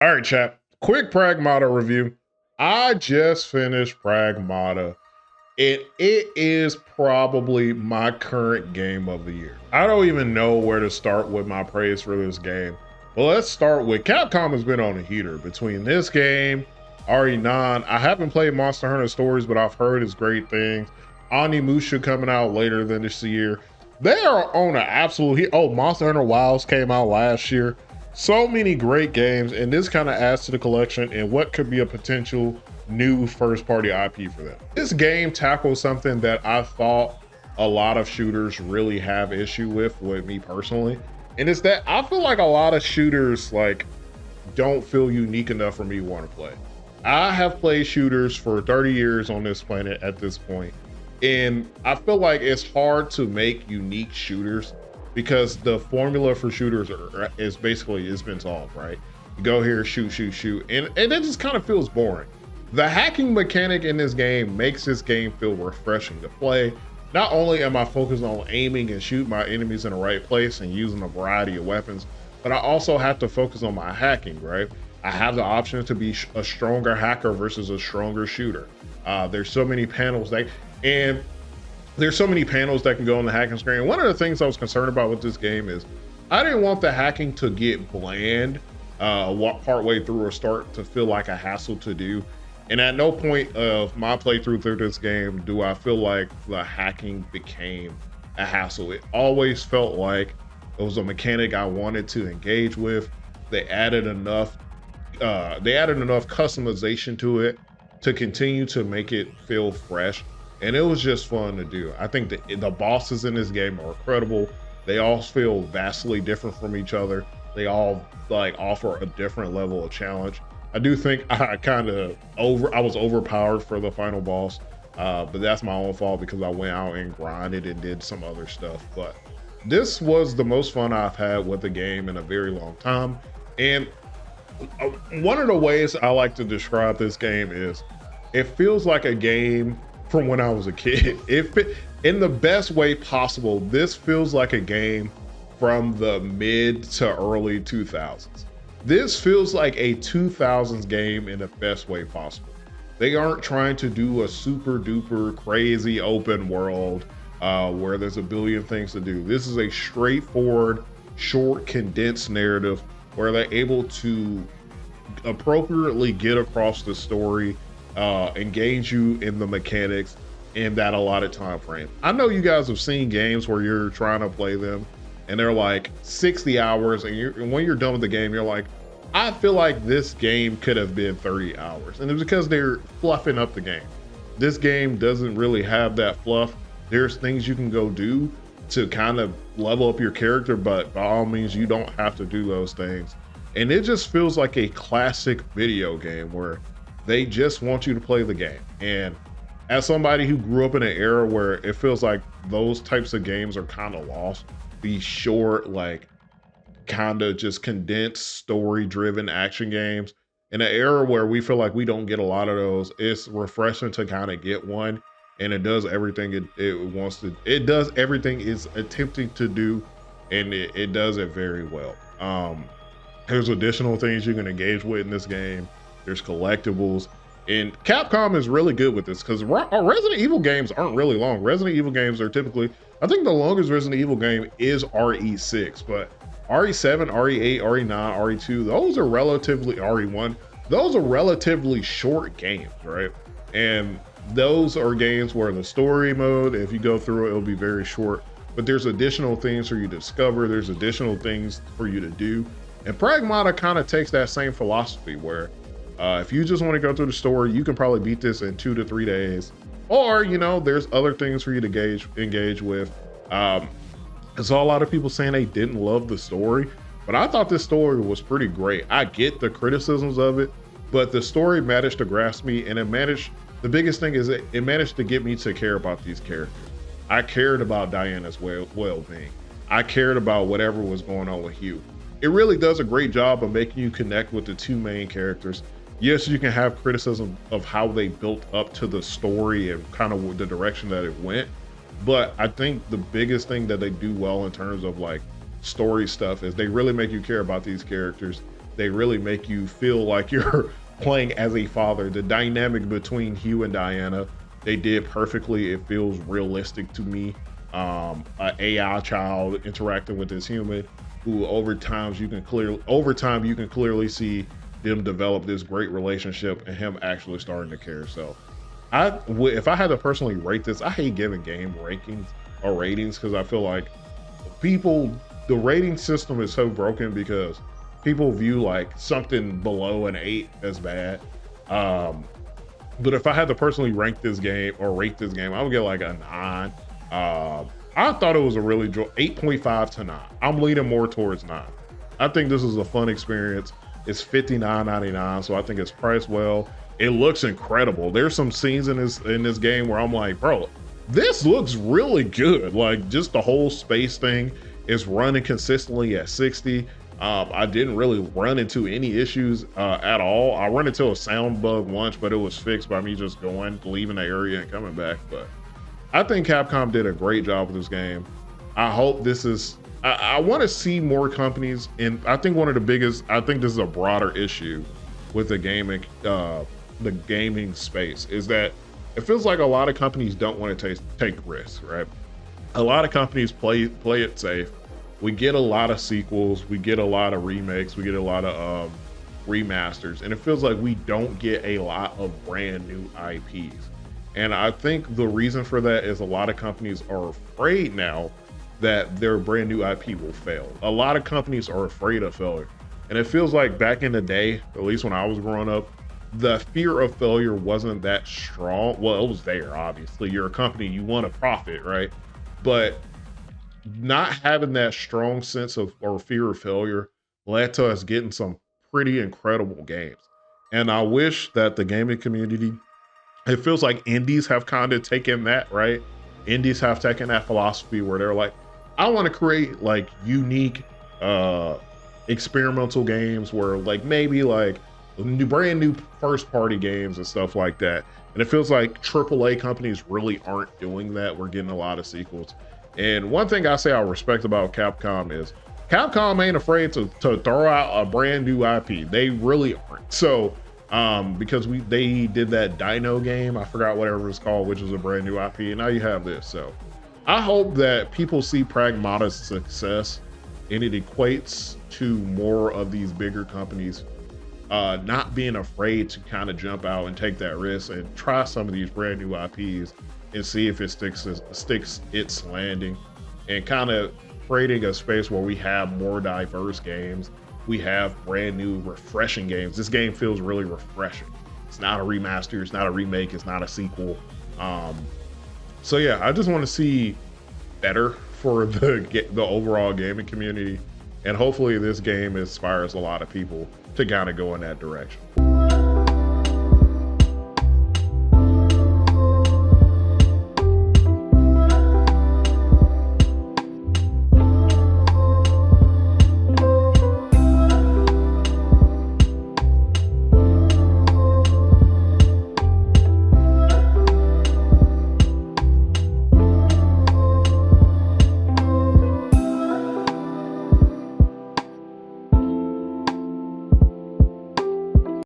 All right, chap. Quick Pragmata review. I just finished Pragmata, and it is probably my current game of the year. I don't even know where to start with my praise for this game. But let's start with Capcom has been on a heater between this game, RE9. I haven't played Monster Hunter Stories, but I've heard it's great things. Onimusha coming out later than this year. They are on an absolute heat. Oh, Monster Hunter Wilds came out last year. So many great games, and this kind of adds to the collection and what could be a potential new first party IP for them. This game tackles something that I thought a lot of shooters really have issue with me personally. And it's that I feel like a lot of shooters don't feel unique enough for me to want to play. I have played shooters for 30 years on this planet at this point, and I feel like it's hard to make unique shooters because the formula for shooters is basically it's been solved, right? You go here, shoot, shoot, shoot, and it just kind of feels boring. The hacking mechanic in this game makes this game feel refreshing to play. Not only am I focused on aiming and shooting my enemies in the right place and using a variety of weapons, but I also have to focus on my hacking, right? I have the option to be a stronger hacker versus a stronger shooter. There's so many panels and there's so many panels that can go on the hacking screen. One of the things I was concerned about with this game is I didn't want the hacking to get bland partway through or start to feel like a hassle to do. And at no point of my playthrough through this game do I feel like the hacking became a hassle. It always felt like it was a mechanic I wanted to engage with. They added enough customization to it to continue to make it feel fresh. And it was just fun to do. I think the bosses in this game are incredible. They all feel vastly different from each other. They all offer a different level of challenge. I do think I was overpowered for the final boss, but that's my own fault because I went out and grinded and did some other stuff. But this was the most fun I've had with the game in a very long time. And one of the ways I like to describe this game is it feels like a game from when I was a kid. In the best way possible, this feels like a game from the mid to early 2000s. This feels like a 2000s game in the best way possible. They aren't trying to do a super duper crazy open world where there's a billion things to do. This is a straightforward, short, condensed narrative where they're able to appropriately get across the story, engage you in the mechanics in that allotted time frame. I know you guys have seen games where you're trying to play them and they're like 60 hours and when you're done with the game, you're like, I feel like this game could have been 30 hours. And it's because they're fluffing up the game. This game doesn't really have that fluff. There's things you can go do to kind of level up your character, but by all means, you don't have to do those things. And it just feels like a classic video game where they just want you to play the game. And as somebody who grew up in an era where it feels like those types of games are kind of lost, these short, kind of just condensed story-driven action games, in an era where we feel like we don't get a lot of those, it's refreshing to kind of get one. And it does everything it wants to. It does everything it's attempting to do, and it does it very well. There's additional things you can engage with in this game. There's collectibles, and Capcom is really good with this because Resident Evil games aren't really long. Resident Evil games are typically, I think the longest Resident Evil game is RE6, but RE7, RE8, RE9, RE2, those are relatively, RE1, those are relatively short games, right? And those are games where the story mode, if you go through it, it'll be very short, but there's additional things for you to discover. There's additional things for you to do. And Pragmata kind of takes that same philosophy where if you just want to go through the story, you can probably beat this in 2 to 3 days. Or, there's other things for you to engage with. I saw a lot of people saying they didn't love the story, but I thought this story was pretty great. I get the criticisms of it, but the story managed to grasp me, and the biggest thing is it managed to get me to care about these characters. I cared about Diana's well-being. I cared about whatever was going on with Hugh. It really does a great job of making you connect with the two main characters. Yes, you can have criticism of how they built up to the story and kind of the direction that it went, but I think the biggest thing that they do well in terms of story stuff is they really make you care about these characters. They really make you feel like you're playing as a father. The dynamic between Hugh and Diana, they did perfectly. It feels realistic to me. An AI child interacting with this human, who over time you can clearly see them develop this great relationship and him actually starting to care. So if I had to personally rate this, I hate giving game rankings or ratings because I feel like the rating system is so broken because people view like something below an 8 as bad. But if I had to personally rank this game or rate this game, I would get like a 9. I thought it was a really 8.5 to 9. I'm leaning more towards 9. I think this is a fun experience. It's $59.99, so I think it's priced well. It looks incredible. There's some scenes in this game where I'm like, bro, this looks really good. Like just the whole space thing is running consistently at 60. I didn't really run into any issues at all. I ran into a sound bug once, but it was fixed by me just leaving the area and coming back. But I think Capcom did a great job with this game. I hope this is, I want to see more companies, and I think I think this is a broader issue with the gaming space, is that it feels like a lot of companies don't want to take risks, right? A lot of companies play it safe. We get a lot of sequels, we get a lot of remakes, we get a lot of remasters, and it feels like we don't get a lot of brand new IPs. And I think the reason for that is a lot of companies are afraid now that their brand new IP will fail. A lot of companies are afraid of failure. And it feels like back in the day, at least when I was growing up, the fear of failure wasn't that strong. Well, it was there, obviously. You're a company, you want to profit, right? But not having that strong sense of or fear of failure led to us getting some pretty incredible games. And I wish that the gaming community, it feels like indies have kind of taken that, right? Indies have taken that philosophy where they're like, I want to create like unique experimental games where like maybe like brand new first party games and stuff like that. And it feels like AAA companies really aren't doing that. We're getting a lot of sequels. And one thing I say I respect about Capcom is Capcom ain't afraid to throw out a brand new IP. They really aren't. So because they did that Dino game, I forgot whatever it's called, which was a brand new IP, and now you have this. So I hope that people see Pragmata's success and it equates to more of these bigger companies not being afraid to kind of jump out and take that risk and try some of these brand new IPs and see if it sticks its landing, and kind of creating a space where we have more diverse games. We have brand new, refreshing games. This game feels really refreshing. It's not a remaster, it's not a remake, it's not a sequel. So yeah, I just want to see better for the overall gaming community, and hopefully this game inspires a lot of people to kind of go in that direction.